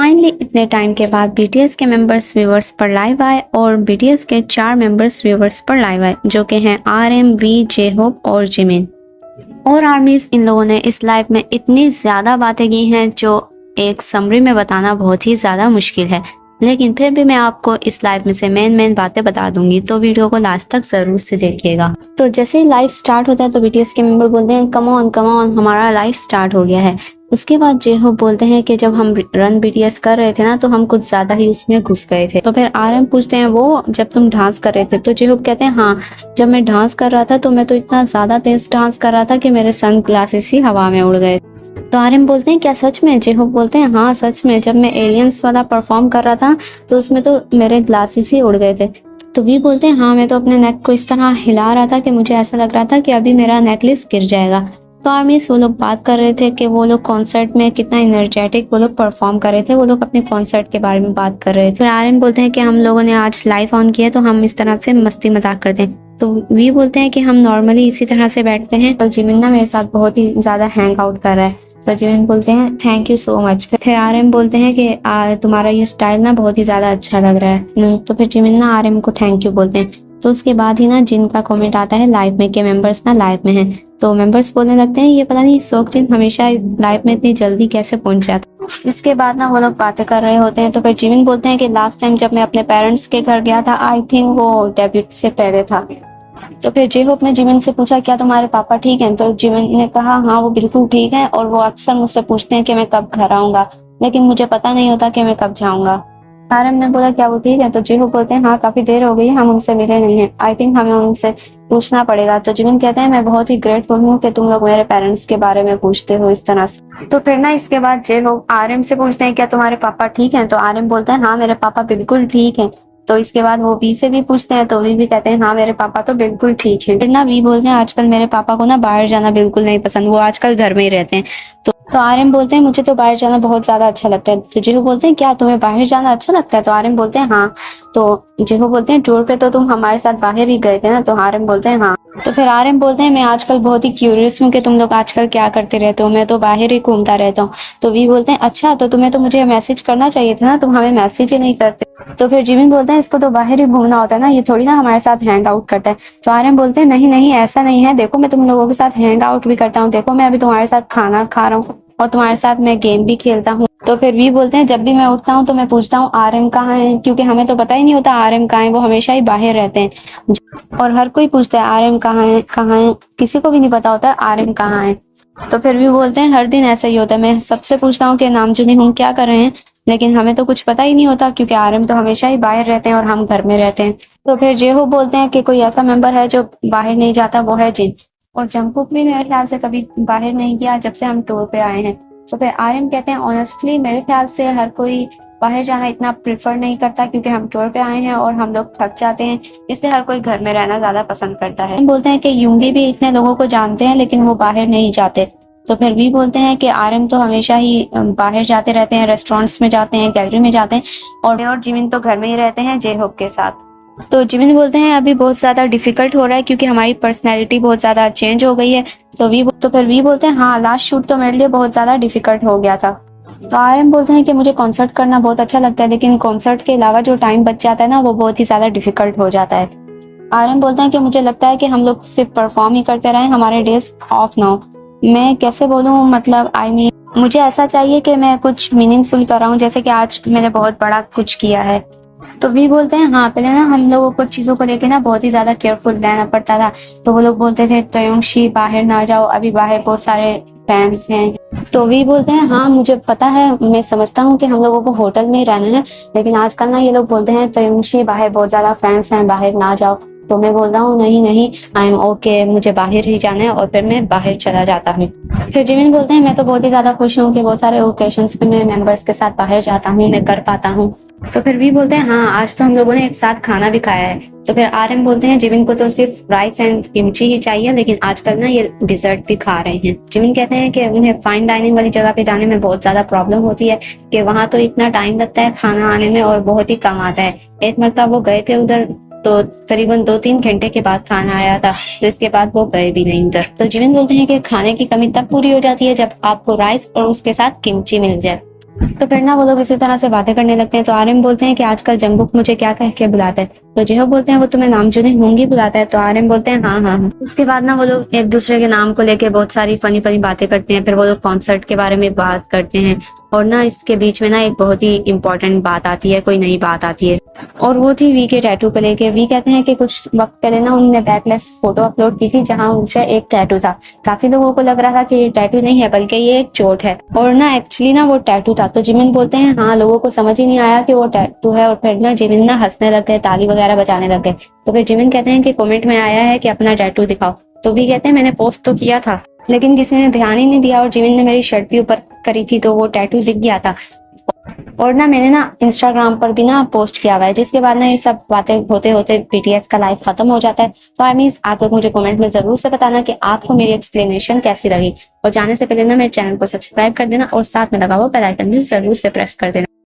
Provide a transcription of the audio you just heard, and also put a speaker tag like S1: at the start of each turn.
S1: Finally इतने time के बाद बीटीएस के मेंबर्स व्यूअर्स पर लाइव आए और बीटीएस के 4 मेंबर्स व्यूअर्स पर लाइव आए जो कि हैं RM, वी, जे होप और जिमिन और आर्मीज। इन लोगों ने इस लाइव में इतनी ज़्यादा बातें की हैं जो एक समरी में बताना बहुत ही ज़्यादा मुश्किल है, लेकिन फिर भी मैं आपको इस लाइव में से मेन बातें बता दूंगी, तो वीडियो को लास्ट तक ज़रूर से देखिएगा। तो जैसे ही लाइव स्टार्ट होता है तो बीटीएस के मेंबर बोलते हैं कम ऑन हमारा लाइव स्टार्ट हो गया है। उसके बाद जेहोप बोलते हैं कि जब हम रन बीटीएस कर रहे थे ना तो हम कुछ ज्यादा ही उसमें घुस गए थे। तो फिर RM पूछते हैं वो जब तुम डांस कर रहे थे, तो जेहोप कहते हैं हाँ, जब मैं डांस कर रहा था तो मैं तो इतना ज्यादा तेज डांस कर रहा था कि मेरे सन ग्लासेस ही हवा में उड़ गए। तो RM बोलते हैं क्या सच में? जेहोप बोलते हैं हाँ सच में, जब मैं एलियंस वाला परफॉर्म कर रहा था तो उसमें तो मेरे ग्लासेस ही उड़ गए थे। तो वी बोलते हैं हाँ, मैं तो अपने नेक को इस तरह हिला रहा था कि मुझे ऐसा लग रहा था कि अभी मेरा नेकलेस गिर जाएगा। तो आर्मीज वो लोग बात कर रहे थे कि वो लोग कॉन्सर्ट में कितना एनर्जेटिक वो लोग परफॉर्म कर रहे थे, वो लोग अपने कॉन्सर्ट के बारे में बात कर रहे थे। फिर RM बोलते हैं कि हम लोगों ने आज लाइव ऑन किया तो हम इस तरह से मस्ती मजाक करते हैं। तो वी बोलते हैं कि हम नॉर्मली इसी तरह से बैठते हैं। तो जिमिन ना मेरे साथ बहुत ही ज्यादा हैंग आउट कर रहा है। तो जिमिन बोलते हैं थैंक यू सो मच। फिर RM बोलते हैं कि तुम्हारा ये स्टाइल ना बहुत ही ज्यादा अच्छा लग रहा है। तो फिर जिमिन ना RM को थैंक यू बोलते हैं। तो उसके बाद ही ना जिन का कमेंट आता है लाइव में के मेंबर्स ना लाइव में हैं। तो मेंबर्स बोलने लगते हैं ये पता नहीं सोकजिन हमेशा लाइव में इतनी जल्दी कैसे पहुंच जाता। इसके बाद ना वो लोग बातें कर रहे होते हैं। तो फिर जिमिन बोलते हैं कि लास्ट टाइम जब मैं अपने पेरेंट्स के घर गया था आई थिंक वो डेब्यूट से पहले था। तो फिर जेहोप ने जिमिन से पूछा क्या तुम्हारे पापा ठीक हैं? तो जिमिन ने कहा हाँ वो बिल्कुल ठीक है और वो अक्सर मुझसे पूछते हैं कि मैं कब घर आऊंगा, लेकिन मुझे पता नहीं होता कि मैं कब जाऊंगा। RM ने बोला क्या वो ठीक है? तो जेहोप बोलते हैं हाँ काफी देर हो गई हम उनसे मिले नहीं हैं, आई थिंक हमें उनसे पूछना पड़ेगा। तो जिमिन कहते हैं मैं बहुत ही ग्रेटफुल हूँ कि तुम लोग मेरे पेरेंट्स के बारे में पूछते हो इस तरह से। तो फिर ना इसके बाद जेहोप RM से पूछते हैं क्या तुम्हारे पापा ठीक हैं? तो RM बोलते हैं हाँ मेरे पापा बिल्कुल ठीक हैं। तो इसके बाद वो वी से भी पूछते हैं तो वी भी कहते हैं हाँ मेरे पापा तो बिल्कुल ठीक है। फिर ना वी बोलते हैं आजकल मेरे पापा को ना बाहर जाना बिल्कुल नहीं पसंद, वो आजकल घर में ही रहते हैं। तो RM बोलते हैं मुझे तो बाहर जाना बहुत ज्यादा अच्छा लगता है। तो जेहो बोलते हैं क्या तुम्हें बाहर जाना अच्छा लगता है? तो RM बोलते हैं हाँ। तो जेहो बोलते हैं टूर पे तो तुम हमारे साथ बाहर ही गए थे ना? तो RM बोलते हैं हाँ। तो फिर RM बोलते हैं मैं आजकल बहुत ही क्यूरियस हूँ कि तुम लोग आजकल क्या करते रहते हो, मैं तो बाहर ही घूमता रहता हूँ। तो वी बोलते हैं अच्छा तो तुम्हें तो मुझे मैसेज करना चाहिए था ना, तुम हमें मैसेज ही नहीं करते। तो फिर जिमिन बोलते हैं इसको तो बाहर ही घूमना होता है ना, ये थोड़ी ना हमारे साथ हैंग आउट करता है। तो RM बोलते हैं नहीं नहीं ऐसा नहीं है, देखो मैं तुम लोगों के साथ हैंग आउट भी करता हूँ, देखो मैं अभी तुम्हारे साथ खाना खा रहा हूँ और तुम्हारे साथ मैं गेम भी खेलता हूँ। तो फिर वी बोलते हैं जब भी मैं उठता हूँ तो मैं पूछता हूँ RM कहाँ है, क्योंकि हमें तो पता ही नहीं होता RM कहाँ है, वो हमेशा ही बाहर रहते हैं और हर कोई पूछता है RM कहाँ है कहाँ है, किसी को भी नहीं पता होता RM कहाँ है। तो फिर भी बोलते हैं हर दिन ऐसा ही होता है, मैं सबसे पूछता हूँ कि नामजुनी हम क्या कर रहे हैं, लेकिन हमें तो कुछ पता ही नहीं होता क्योंकि RM तो हमेशा ही बाहर रहते हैं और हम घर में रहते हैं। तो फिर जेहो बोलते हैं कि कोई ऐसा मेंबर है जो बाहर नहीं जाता, वो है जिन। और जंगकुक भी मेरे ख्याल से कभी बाहर नहीं गया जब से हम टूर पे आए हैं। तो फिर RM कहते हैं ऑनेस्टली मेरे ख्याल से हर कोई बाहर जाना इतना प्रेफर नहीं करता क्योंकि हम टूर पे आए हैं और हम लोग थक जाते हैं, इसलिए हर कोई घर में रहना ज्यादा पसंद करता है। बोलते हैं कि यूंगी भी इतने लोगों को जानते हैं लेकिन वो बाहर नहीं जाते। तो फिर भी बोलते हैं कि RM तो हमेशा ही बाहर जाते रहते हैं, रेस्टोरेंट्स में जाते हैं, गैलरी में जाते हैं और जिमिन तो घर में ही रहते हैं जेहोप के साथ। तो जिमिन बोलते हैं अभी बहुत ज्यादा डिफिकल्ट हो रहा है क्योंकि हमारी पर्सनैलिटी बहुत ज्यादा चेंज हो गई है। तो फिर वी बोलते हैं हाँ लास्ट शूट तो मेरे लिए बहुत ज्यादा डिफिकल्ट हो गया था। तो RM बोलते हैं कि मुझे कॉन्सर्ट करना बहुत अच्छा लगता है लेकिन कॉन्सर्ट के अलावा जो टाइम बच जाता है ना वो बहुत ही ज्यादा डिफिकल्ट हो जाता है। RM बोलते हैं कि मुझे लगता है कि हम लोग सिर्फ परफॉर्म ही करते रहें, हमारे डेज ऑफ ना हो। मैं कैसे बोलूँ, मतलब मुझे ऐसा चाहिए कि मैं कुछ मीनिंगफुल कर रहा हूँ, जैसे कि आज मैंने बहुत बड़ा कुछ किया है। तो भी बोलते हैं हाँ पहले ना हम लोगों को चीजों को लेके ना बहुत ही ज्यादा केयरफुल रहना पड़ता था। तो वो लोग बोलते थे तयोंशी बाहर ना जाओ, अभी बाहर बहुत सारे फैंस हैं। तो भी बोलते हैं हाँ मुझे पता है, मैं समझता हूँ कि हम लोगों को होटल में ही रहना है, लेकिन आजकल ना ये लोग बोलते हैं तयोंशी बाहर बहुत ज्यादा फैंस हैं, बाहर ना जाओ। तो मैं बोल रहा हूँ नहीं नहीं आई एम ओके, मुझे बाहर ही जाना है और फिर मैं बाहर चला जाता हूँ। फिर जिमिन बोलते हैं मैं तो बहुत ही ज्यादा खुश हूँ कि बहुत सारे ओकेशंस पे मैं मेंबर्स के साथ बाहर जाता हूँ, मैं कर पाता हूँ। तो फिर भी बोलते हैं हाँ आज तो हम लोगों ने एक साथ खाना भी खाया है। तो फिर RM बोलते हैं जिमिन को तो सिर्फ राइस एंड किमची ही चाहिए, लेकिन आजकल ना ये डिजर्ट भी खा रहे हैं। जिमिन कहते हैं कि उन्हें फाइन डाइनिंग वाली जगह पे जाने में बहुत ज्यादा प्रॉब्लम होती है कि वहां तो इतना टाइम लगता है खाना आने में और बहुत ही कम आता है। एक मरतबा वो गए थे उधर तो करीबन 2-3 घंटे के बाद खाना आया था, तो इसके बाद वो गए भी नहीं उधर। तो जिमिन बोलते हैं कि खाने की कमी तब पूरी हो जाती है जब आपको राइस और उसके साथ किमची मिल जाए। तो फिर ना वो लोग इसी तरह से बातें करने लगते हैं। तो आर्यन बोलते हैं कि आजकल जंगकुक मुझे क्या कह के बुलाता है। तो जेहोप बोलते हैं वो तुम्हें नामचुने होंगी बुलाता है। तो आर्यन बोलते हैं हाँ हाँ हाँ। उसके बाद ना वो लोग एक दूसरे के नाम को लेके बहुत सारी फनी फनी बातें करते हैं। फिर वो लोग कॉन्सर्ट के बारे में बात करते हैं और ना इसके बीच में ना एक बहुत ही इंपॉर्टेंट बात आती है, कोई नई बात आती है और वो थी वी के टैटू को लेके। वी कहते हैं कि कुछ वक्त पहले ना उन्होंने बैकलेस फोटो अपलोड की थी जहां उनका एक टैटू था। काफी लोगों को लग रहा था कि ये टैटू नहीं है बल्कि ये एक चोट है और ना एक्चुअली ना वो टैटू था। तो जिमिन बोलते हैं हाँ, लोगों को समझ ही नहीं आया कि वो टैटू है और फिर ना जिमिन ना हंसने लग गए, ताली वगैरह बजाने लग गए। तो फिर जिमिन कहते हैं कि कमेंट में आया है कि अपना टैटू दिखाओ। तो वी कहते हैं मैंने पोस्ट तो किया था लेकिन किसी ने ध्यान ही नहीं दिया और जिमिन ने मेरी शर्ट भी ऊपर करी थी तो वो टैटू दिख गया था और ना मैंने ना इंस्टाग्राम पर भी ना पोस्ट किया हुआ है। जिसके बाद ना ये सब बातें होते होते बीटीएस का लाइफ खत्म हो जाता है। तो आर्मीज आप लोग मुझे कमेंट में जरूर से बताना कि आपको मेरी एक्सप्लेनेशन कैसी लगी और जाने से पहले ना मेरे चैनल को सब्सक्राइब कर देना और साथ में लगा हुआ बेल आइकन भी जरूर से प्रेस कर देना।